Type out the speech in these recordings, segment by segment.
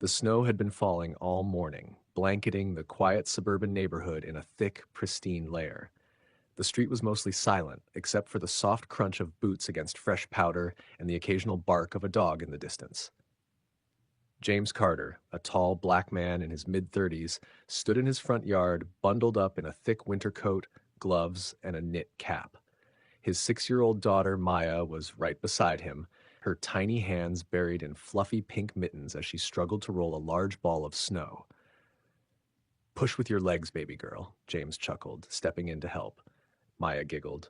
The snow had been falling all morning, blanketing the quiet suburban neighborhood in a thick, pristine layer. The street was mostly silent, except for the soft crunch of boots against fresh powder and the occasional bark of a dog in the distance. James Carter, a tall black man in his mid-30s, stood in his front yard, bundled up in a thick winter coat, gloves, and a knit cap. His 6-year-old daughter, Maya, was right beside him, her tiny hands buried in fluffy pink mittens as she struggled to roll a large ball of snow. "Push with your legs, baby girl," James chuckled, stepping in to help. Maya giggled.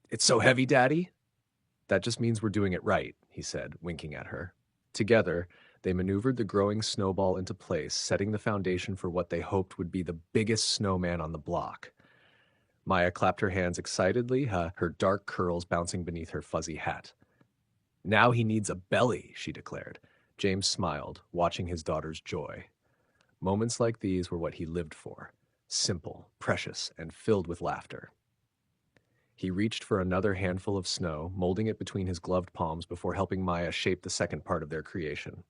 "It's so heavy, Daddy?" "That just means we're doing it right," he said, winking at her. Together, they maneuvered the growing snowball into place, setting the foundation for what they hoped would be the biggest snowman on the block. Maya clapped her hands excitedly, her dark curls bouncing beneath her fuzzy hat. "Now he needs a belly," she declared. James smiled, watching his daughter's joy. Moments like these were what he lived for. Simple, precious, and filled with laughter. He reached for another handful of snow, molding it between his gloved palms before helping Maya shape the second part of their creation.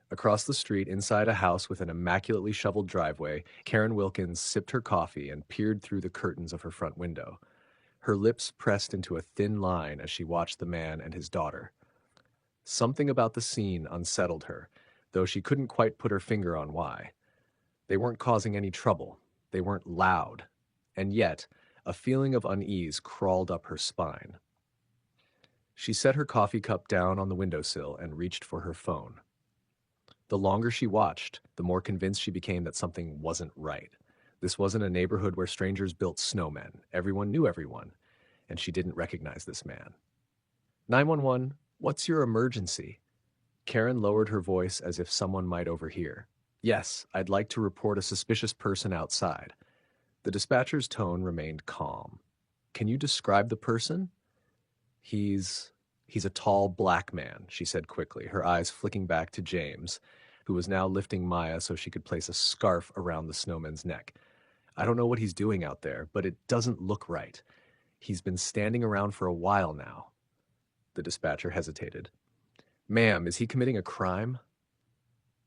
Across the street, inside a house with an immaculately shoveled driveway, Karen Wilkins sipped her coffee and peered through the curtains of her front window. Her lips pressed into a thin line as she watched the man and his daughter. Something about the scene unsettled her, though she couldn't quite put her finger on why. They weren't causing any trouble. They weren't loud. And yet, a feeling of unease crawled up her spine. She set her coffee cup down on the windowsill and reached for her phone. The longer she watched, the more convinced she became that something wasn't right. This wasn't a neighborhood where strangers built snowmen. Everyone knew everyone, and she didn't recognize this man. 911, what's your emergency? Karen lowered her voice as if someone might overhear. Yes, I'd like to report a suspicious person outside. The dispatcher's tone remained calm. Can you describe the person? He's a tall black man, she said quickly, her eyes flicking back to James, who was now lifting Maya so she could place a scarf around the snowman's neck. I don't know what he's doing out there, but it doesn't look right. He's been standing around for a while now. The dispatcher hesitated. Ma'am, is he committing a crime?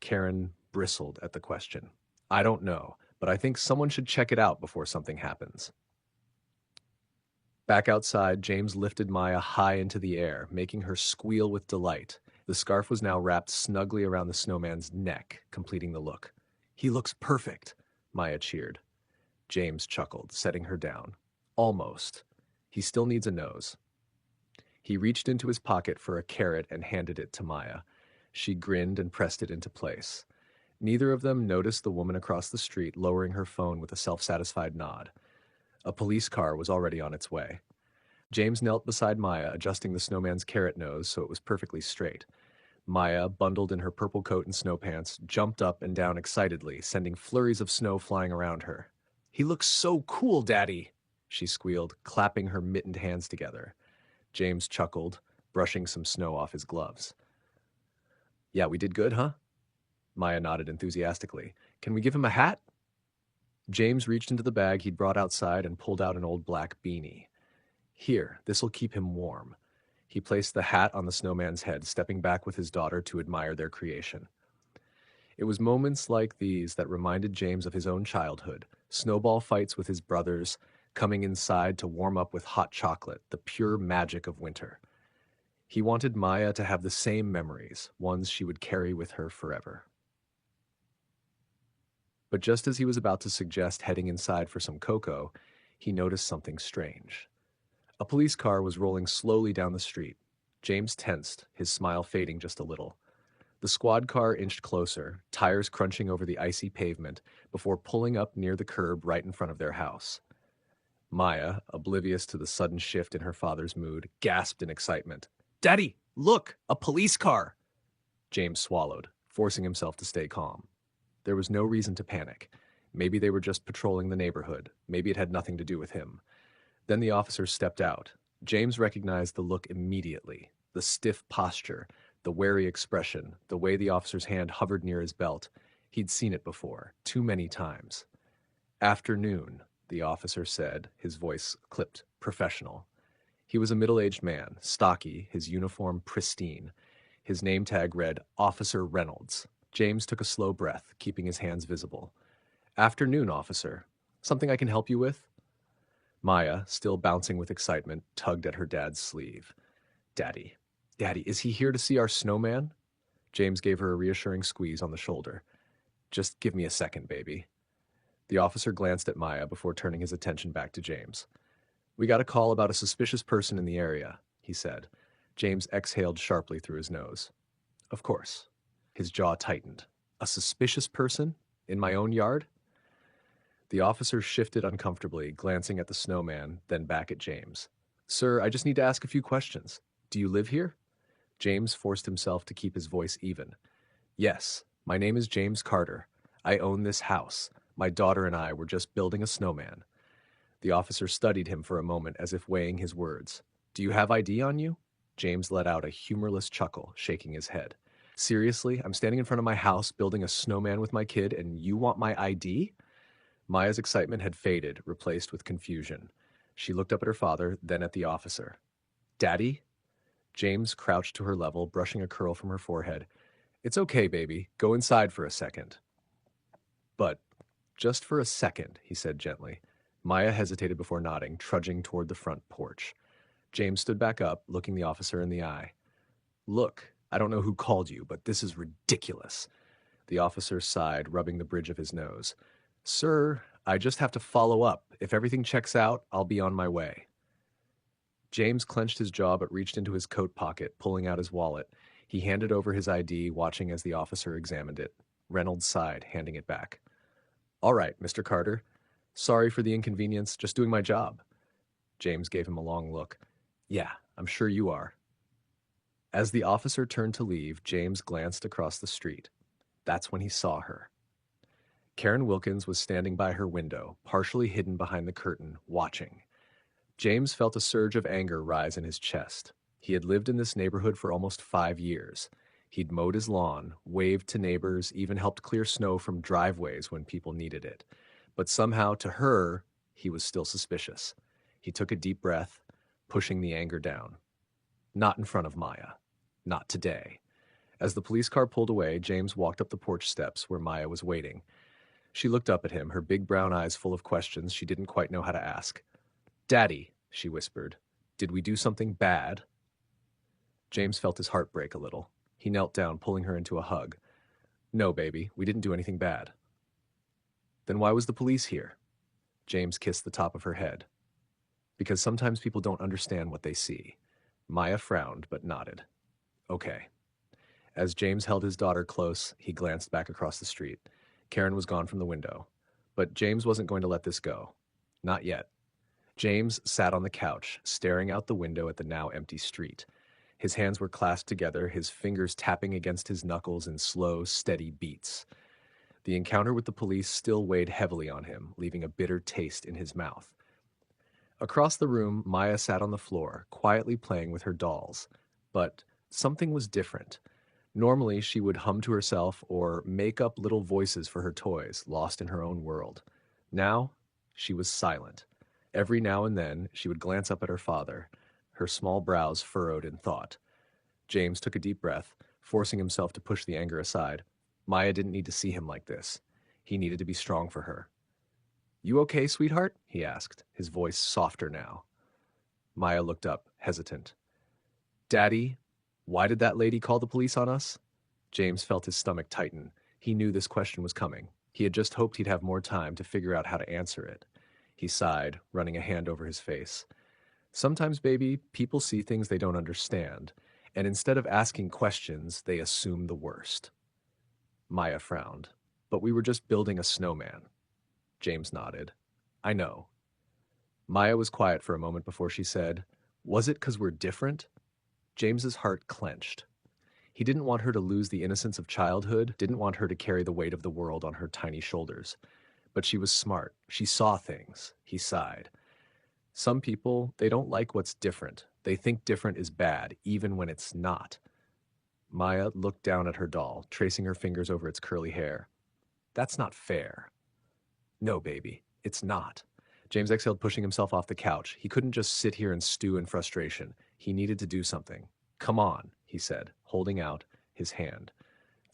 Karen bristled at the question. I don't know, but I think someone should check it out before something happens. Back outside, James lifted Maya high into the air, making her squeal with delight. The scarf was now wrapped snugly around the snowman's neck, completing the look. He looks perfect, Maya cheered. James chuckled, setting her down. Almost. He still needs a nose. He reached into his pocket for a carrot and handed it to Maya. She grinned and pressed it into place. Neither of them noticed the woman across the street lowering her phone with a self-satisfied nod. A police car was already on its way. James knelt beside Maya, adjusting the snowman's carrot nose so it was perfectly straight. Maya, bundled in her purple coat and snow pants, jumped up and down excitedly, sending flurries of snow flying around her. He looks so cool, Daddy, she squealed, clapping her mittened hands together. James chuckled, brushing some snow off his gloves. Yeah, we did good, huh? Maya nodded enthusiastically. Can we give him a hat? James reached into the bag he'd brought outside and pulled out an old black beanie. Here, this'll keep him warm. He placed the hat on the snowman's head, stepping back with his daughter to admire their creation. It was moments like these that reminded James of his own childhood, snowball fights with his brothers, coming inside to warm up with hot chocolate, the pure magic of winter. He wanted Maya to have the same memories, ones she would carry with her forever. But just as he was about to suggest heading inside for some cocoa, he noticed something strange. A police car was rolling slowly down the street. James tensed, his smile fading just a little. The squad car inched closer, tires crunching over the icy pavement, before pulling up near the curb right in front of their house. Maya, oblivious to the sudden shift in her father's mood, gasped in excitement. Daddy, look, a police car! James swallowed, forcing himself to stay calm. There was no reason to panic. Maybe they were just patrolling the neighborhood. Maybe it had nothing to do with him. Then the officers stepped out. James recognized the look immediately. The stiff posture, the wary expression, the way the officer's hand hovered near his belt. He'd seen it before, too many times. Afternoon, the officer said, his voice clipped professional. He was a middle-aged man, stocky, his uniform pristine. His name tag read Officer Reynolds. James took a slow breath, keeping his hands visible. "Afternoon, officer. Something I can help you with?" Maya, still bouncing with excitement, tugged at her dad's sleeve. Daddy, is he here to see our snowman?" James gave her a reassuring squeeze on the shoulder. "Just give me a second, baby." The officer glanced at Maya before turning his attention back to James. "We got a call about a suspicious person in the area," he said. James exhaled sharply through his nose. "Of course." His jaw tightened. "A suspicious person? In my own yard?" The officer shifted uncomfortably, glancing at the snowman, then back at James. "Sir, I just need to ask a few questions. Do you live here?" James forced himself to keep his voice even. "Yes, my name is James Carter. I own this house. My daughter and I were just building a snowman." The officer studied him for a moment as if weighing his words. "Do you have ID on you?" James let out a humorless chuckle, shaking his head. "Seriously, I'm standing in front of my house building a snowman with my kid, and you want my ID?" Maya's excitement had faded, replaced with confusion. She looked up at her father, then at the officer. "Daddy?" James crouched to her level, brushing a curl from her forehead. "It's okay, baby. Go inside for a second." "But just for a second," he said gently. Maya hesitated before nodding, trudging toward the front porch. James stood back up, looking the officer in the eye. "Look, I don't know who called you, but this is ridiculous." The officer sighed, rubbing the bridge of his nose. "Sir, I just have to follow up. If everything checks out, I'll be on my way." James clenched his jaw but reached into his coat pocket, pulling out his wallet. He handed over his ID, watching as the officer examined it. Reynolds sighed, handing it back. "All right, Mr. Carter. Sorry for the inconvenience, just doing my job." James gave him a long look. "Yeah, I'm sure you are." As the officer turned to leave, James glanced across the street. That's when he saw her. Karen Wilkins was standing by her window, partially hidden behind the curtain, watching. James felt a surge of anger rise in his chest. He had lived in this neighborhood for almost 5 years. He'd mowed his lawn, waved to neighbors, even helped clear snow from driveways when people needed it. But somehow, to her, he was still suspicious. He took a deep breath, pushing the anger down. Not in front of Maya. Not today. As the police car pulled away, James walked up the porch steps where Maya was waiting. She looked up at him, her big brown eyes full of questions she didn't quite know how to ask. "Daddy," she whispered, "did we do something bad?" James felt his heart break a little. He knelt down, pulling her into a hug. "No, baby, we didn't do anything bad." "Then why was the police here?" James kissed the top of her head. "Because sometimes people don't understand what they see." Maya frowned, but nodded. "Okay." As James held his daughter close, he glanced back across the street. Karen was gone from the window. But James wasn't going to let this go. Not yet. James sat on the couch, staring out the window at the now empty street. His hands were clasped together, his fingers tapping against his knuckles in slow, steady beats. The encounter with the police still weighed heavily on him, leaving a bitter taste in his mouth. Across the room, Maya sat on the floor, quietly playing with her dolls. But something was different. Normally, she would hum to herself or make up little voices for her toys, lost in her own world. Now, she was silent. Every now and then, she would glance up at her father, her small brows furrowed in thought. James took a deep breath, forcing himself to push the anger aside. Maya didn't need to see him like this. He needed to be strong for her. "You okay, sweetheart?" he asked, his voice softer now. Maya looked up, hesitant. "Daddy, why did that lady call the police on us?" James felt his stomach tighten. He knew this question was coming. He had just hoped he'd have more time to figure out how to answer it. He sighed, running a hand over his face. "Sometimes, baby, people see things they don't understand, and instead of asking questions, they assume the worst." Maya frowned. "But we were just building a snowman." James nodded. "I know." Maya was quiet for a moment before she said, "Was it 'cause we're different?" James's heart clenched. He didn't want her to lose the innocence of childhood, didn't want her to carry the weight of the world on her tiny shoulders. But she was smart. She saw things. He sighed. "Some people, they don't like what's different. They think different is bad, even when it's not." Maya looked down at her doll, tracing her fingers over its curly hair. "That's not fair." "No, baby, it's not." James exhaled, pushing himself off the couch. He couldn't just sit here and stew in frustration. He needed to do something. "Come on," he said, holding out his hand.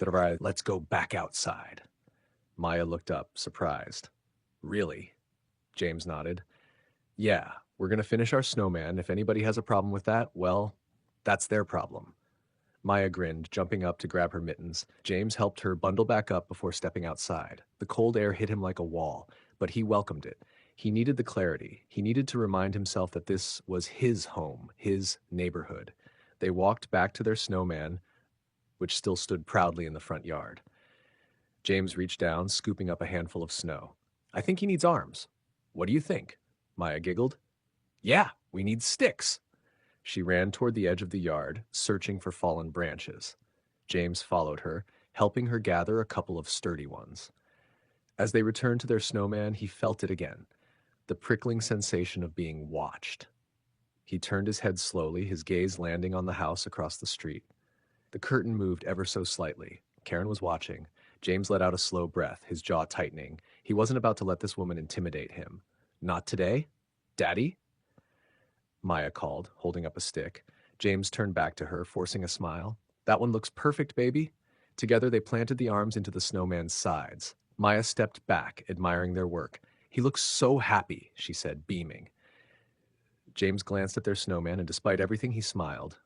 Let's go back outside. Maya looked up, surprised. Really? James nodded. Yeah, we're going to finish our snowman. If anybody has a problem with that, well, that's their problem. Maya grinned, jumping up to grab her mittens. James helped her bundle back up before stepping outside. The cold air hit him like a wall, but he welcomed it. He needed the clarity. He needed to remind himself that this was his home, his neighborhood. They walked back to their snowman, which still stood proudly in the front yard. James reached down, scooping up a handful of snow. I think he needs arms. What do you think? Maya giggled. Yeah, we need sticks. She ran toward the edge of the yard, searching for fallen branches. James followed her, helping her gather a couple of sturdy ones. As they returned to their snowman, he felt it again, the prickling sensation of being watched. He turned his head slowly, his gaze landing on the house across the street. The curtain moved ever so slightly. Karen was watching. James let out a slow breath, his jaw tightening. He wasn't about to let this woman intimidate him. Not today? Daddy? Maya called, holding up a stick. James turned back to her, forcing a smile. That one looks perfect, baby. Together they planted the arms into the snowman's sides. Maya stepped back, admiring their work. He looks so happy, she said, beaming. James glanced at their snowman, and despite everything, he smiled.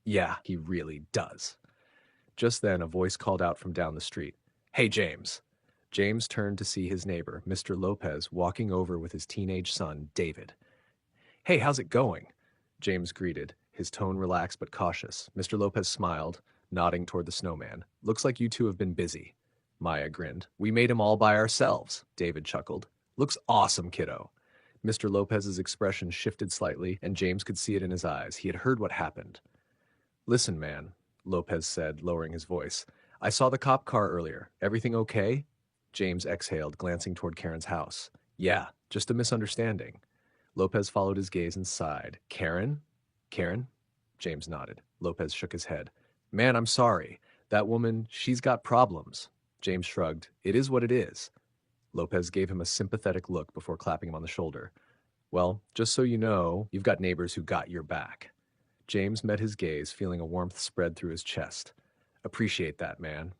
Yeah, he really does. Just then, a voice called out from down the street. Hey, James. James turned to see his neighbor, Mr. Lopez, walking over with his teenage son, David. Hey, how's it going? James greeted, his tone relaxed but cautious. Mr. Lopez smiled, nodding toward the snowman. Looks like you two have been busy. Maya grinned. We made him all by ourselves, David chuckled. Looks awesome, kiddo. Mr. Lopez's expression shifted slightly, and James could see it in his eyes. He had heard what happened. Listen, man, Lopez said, lowering his voice. I saw the cop car earlier. Everything okay? James exhaled, glancing toward Karen's house. Yeah, just a misunderstanding. Lopez followed his gaze and sighed. Karen? Karen? James nodded. Lopez shook his head. Man, I'm sorry. That woman, she's got problems. James shrugged. It is what it is. Lopez gave him a sympathetic look before clapping him on the shoulder. Well, just so you know, you've got neighbors who got your back. James met his gaze, feeling a warmth spread through his chest. Appreciate that, man.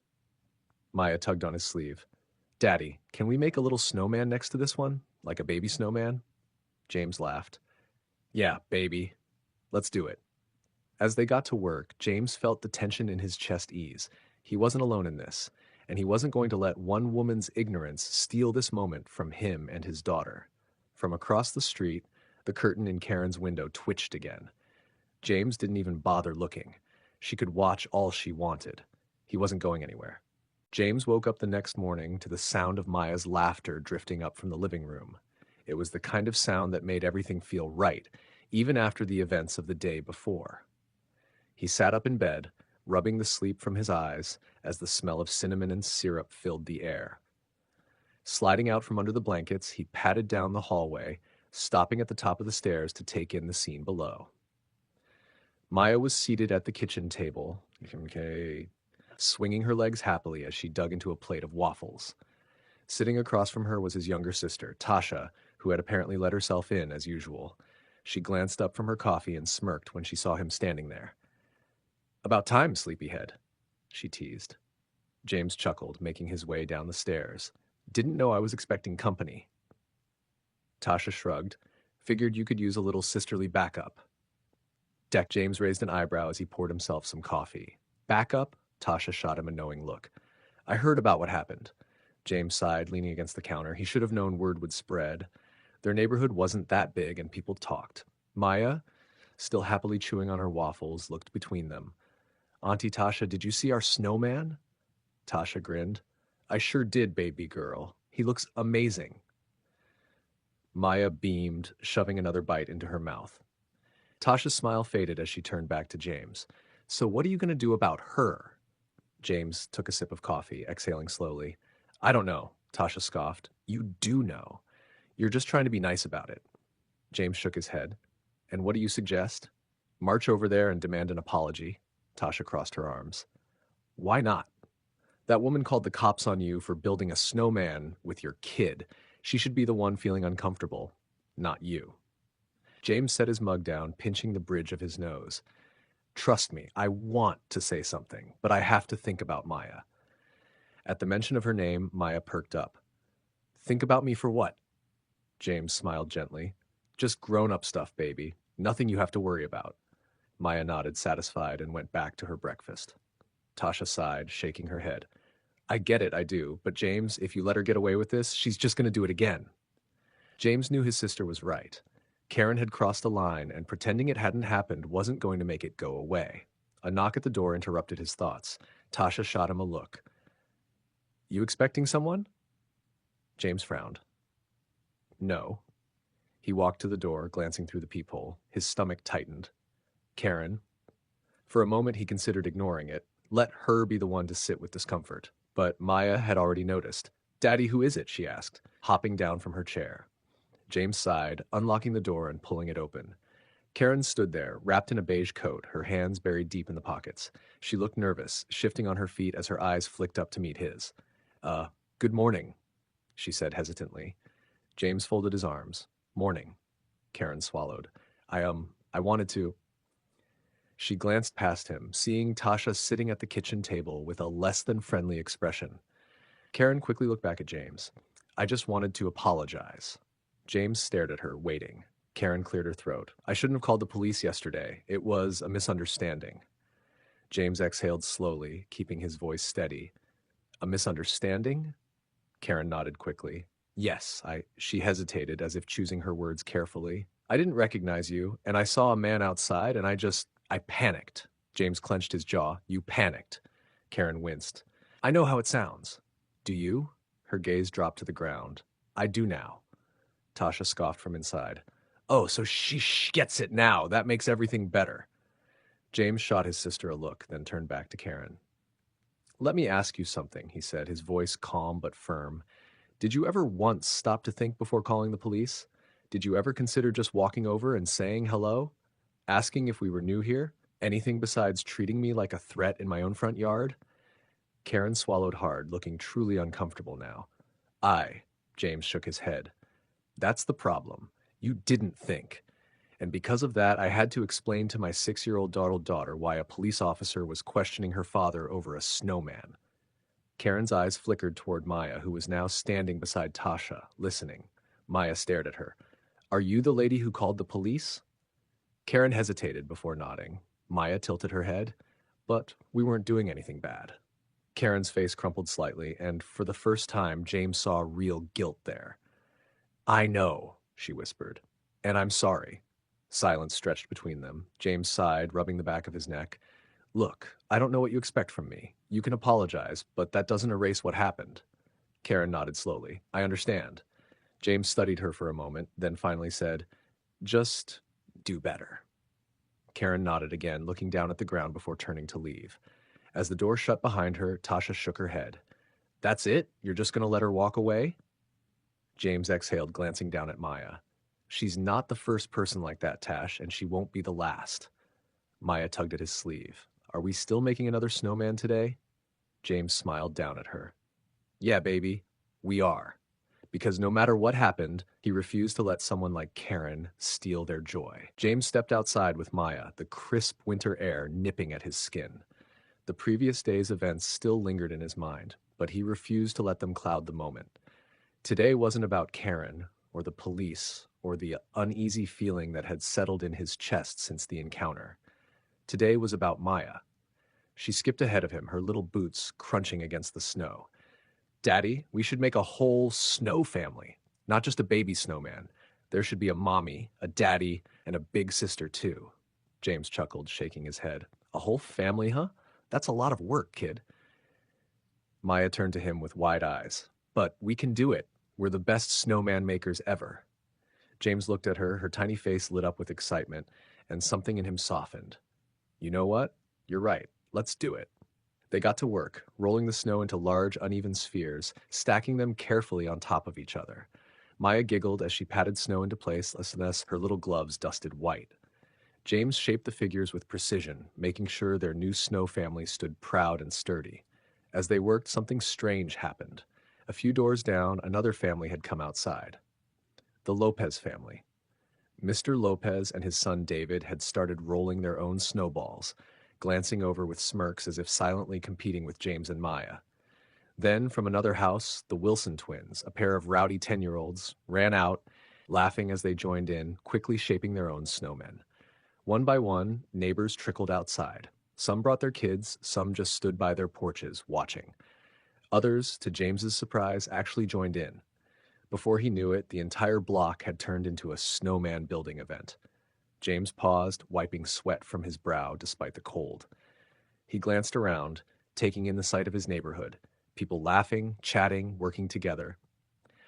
Maya tugged on his sleeve. Daddy, can we make a little snowman next to this one? Like a baby snowman? James laughed. Yeah, baby. Let's do it. As they got to work, James felt the tension in his chest ease. He wasn't alone in this, and he wasn't going to let one woman's ignorance steal this moment from him and his daughter. From across the street, the curtain in Karen's window twitched again. James didn't even bother looking. She could watch all she wanted. He wasn't going anywhere. James woke up the next morning to the sound of Maya's laughter drifting up from the living room. It was the kind of sound that made everything feel right, even after the events of the day before. He sat up in bed, rubbing the sleep from his eyes as the smell of cinnamon and syrup filled the air. Sliding out from under the blankets, he padded down the hallway, stopping at the top of the stairs to take in the scene below. Maya was seated at the kitchen table, swinging her legs happily as she dug into a plate of waffles. Sitting across from her was his younger sister, Tasha, who had apparently let herself in as usual. She glanced up from her coffee and smirked when she saw him standing there. About time, sleepyhead, she teased. James chuckled, making his way down the stairs. Didn't know I was expecting company. Tasha shrugged. Figured you could use a little sisterly backup. James raised an eyebrow as he poured himself some coffee. Backup? Tasha shot him a knowing look. I heard about what happened. James sighed, leaning against the counter. He should have known word would spread. Their neighborhood wasn't that big, and people talked. Maya, still happily chewing on her waffles, looked between them. Auntie Tasha, did you see our snowman? Tasha grinned. I sure did, baby girl. He looks amazing. Maya beamed, shoving another bite into her mouth. Tasha's smile faded as she turned back to James. So what are you going to do about her? James took a sip of coffee, exhaling slowly. I don't know, Tasha scoffed. You do know. You're just trying to be nice about it. James shook his head. And what do you suggest? March over there and demand an apology. Tasha crossed her arms. Why not? That woman called the cops on you for building a snowman with your kid. She should be the one feeling uncomfortable, not you. James set his mug down, pinching the bridge of his nose. Trust me, I want to say something, but I have to think about Maya. At the mention of her name, Maya perked up. Think about me for what? James smiled gently. Just grown-up stuff, baby. Nothing you have to worry about. Maya nodded, satisfied, and went back to her breakfast. Tasha sighed, shaking her head. I get it, I do, but James, if you let her get away with this, she's just going to do it again. James knew his sister was right. Karen had crossed a line, and pretending it hadn't happened wasn't going to make it go away. A knock at the door interrupted his thoughts. Tasha shot him a look. You expecting someone? James frowned. No. He walked to the door, glancing through the peephole. His stomach tightened. Karen. For a moment he considered ignoring it. Let her be the one to sit with discomfort. But Maya had already noticed. Daddy, who is it? She asked, hopping down from her chair. James sighed, unlocking the door and pulling it open. Karen stood there, wrapped in a beige coat, her hands buried deep in the pockets. She looked nervous, shifting on her feet as her eyes flicked up to meet his. Good morning, she said hesitantly. James folded his arms. Morning. Karen swallowed. I wanted to. She glanced past him, seeing Tasha sitting at the kitchen table with a less than friendly expression. Karen quickly looked back at James. I just wanted to apologize. James stared at her, waiting. Karen cleared her throat. I shouldn't have called the police yesterday. It was a misunderstanding. James exhaled slowly, keeping his voice steady. A misunderstanding? Karen nodded quickly. Yes, she hesitated, as if choosing her words carefully. I didn't recognize you, and I saw a man outside, and I panicked. James clenched his jaw. You panicked. Karen winced. I know how it sounds. Do you? Her gaze dropped to the ground. I do now. Tasha scoffed from inside. Oh, so she gets it now. That makes everything better. James shot his sister a look, then turned back to Karen. Let me ask you something, he said, his voice calm but firm. Did you ever once stop to think before calling the police? Did you ever consider just walking over and saying hello? Asking if we were new here? Anything besides treating me like a threat in my own front yard? Karen swallowed hard, looking truly uncomfortable now. James shook his head. That's the problem. You didn't think. And because of that, I had to explain to my 6-year-old daughter why a police officer was questioning her father over a snowman. Karen's eyes flickered toward Maya, who was now standing beside Tasha, listening. Maya stared at her. Are you the lady who called the police? Karen hesitated before nodding. Maya tilted her head. But we weren't doing anything bad. Karen's face crumpled slightly, and for the first time, James saw real guilt there. I know, she whispered. And I'm sorry. Silence stretched between them. James sighed, rubbing the back of his neck. Look, I don't know what you expect from me. You can apologize, but that doesn't erase what happened. Karen nodded slowly. I understand. James studied her for a moment, then finally said, just do better. Karen nodded again, looking down at the ground before turning to leave. As the door shut behind her, Tasha shook her head. That's it? You're just going to let her walk away? James exhaled, glancing down at Maya. She's not the first person like that, Tash, and she won't be the last. Maya tugged at his sleeve. Are we still making another snowman today? James smiled down at her. Yeah, baby, we are. Because no matter what happened, he refused to let someone like Karen steal their joy. James stepped outside with Maya, the crisp winter air nipping at his skin. The previous day's events still lingered in his mind, but he refused to let them cloud the moment. Today wasn't about Karen, or the police, or the uneasy feeling that had settled in his chest since the encounter. Today was about Maya. She skipped ahead of him, her little boots crunching against the snow. Daddy, we should make a whole snow family, not just a baby snowman. There should be a mommy, a daddy, and a big sister too. James chuckled, shaking his head. A whole family, huh? That's a lot of work, kid. Maya turned to him with wide eyes. But we can do it. We're the best snowman makers ever. James looked at her, her tiny face lit up with excitement, and something in him softened. You know what? You're right. Let's do it. They got to work, rolling the snow into large, uneven spheres, stacking them carefully on top of each other. Maya giggled as she patted snow into place, as her little gloves dusted white. James shaped the figures with precision, making sure their new snow family stood proud and sturdy. As they worked, something strange happened. A few doors down, another family had come outside. The Lopez family. Mr. Lopez and his son David had started rolling their own snowballs, glancing over with smirks as if silently competing with James and Maya. Then, from another house, the Wilson twins, a pair of rowdy 10-year-olds, ran out, laughing as they joined in, quickly shaping their own snowmen. One by one, neighbors trickled outside. Some brought their kids, some just stood by their porches, watching. Others, to James's surprise, actually joined in. Before he knew it, the entire block had turned into a snowman building event. James paused, wiping sweat from his brow despite the cold. He glanced around, taking in the sight of his neighborhood, people laughing, chatting, working together.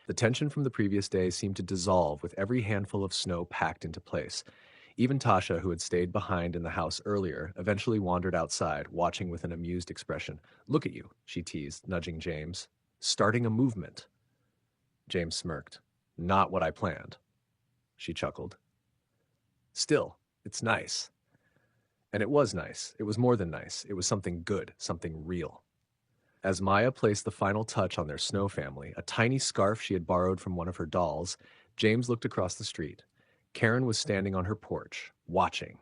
The tension from the previous day seemed to dissolve with every handful of snow packed into place. Even Tasha, who had stayed behind in the house earlier, eventually wandered outside, watching with an amused expression. "Look at you," she teased, nudging James. "Starting a movement." James smirked. "Not what I planned." She chuckled. "Still, it's nice." And it was nice. It was more than nice. It was something good, something real. As Maya placed the final touch on their snow family, a tiny scarf she had borrowed from one of her dolls, James looked across the street. Karen was standing on her porch, watching.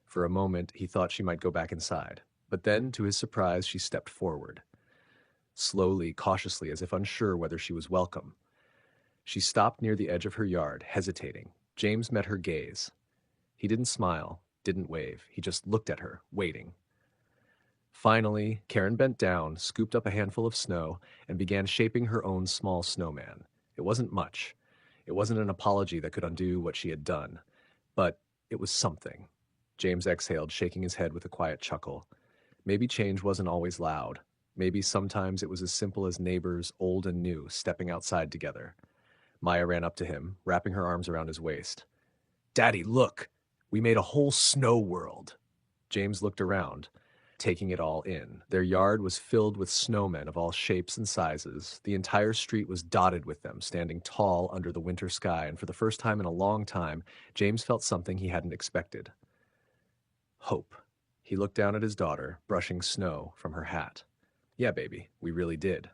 For a moment, he thought she might go back inside. But then, to his surprise, she stepped forward. Slowly, cautiously, as if unsure whether she was welcome. She stopped near the edge of her yard, hesitating. James met her gaze. He didn't smile, didn't wave. He just looked at her, waiting. Finally, Karen bent down, scooped up a handful of snow, and began shaping her own small snowman. It wasn't much. It wasn't an apology that could undo what she had done. But it was something. James exhaled, shaking his head with a quiet chuckle. Maybe change wasn't always loud. Maybe sometimes it was as simple as neighbors, old and new, stepping outside together. Maya ran up to him, wrapping her arms around his waist. "Daddy, look! We made a whole snow world." James looked around, taking it all in. Their yard was filled with snowmen of all shapes and sizes. The entire street was dotted with them, standing tall under the winter sky, and for the first time in a long time, James felt something he hadn't expected. Hope. He looked down at his daughter, brushing snow from her hat. "Yeah, baby, we really did."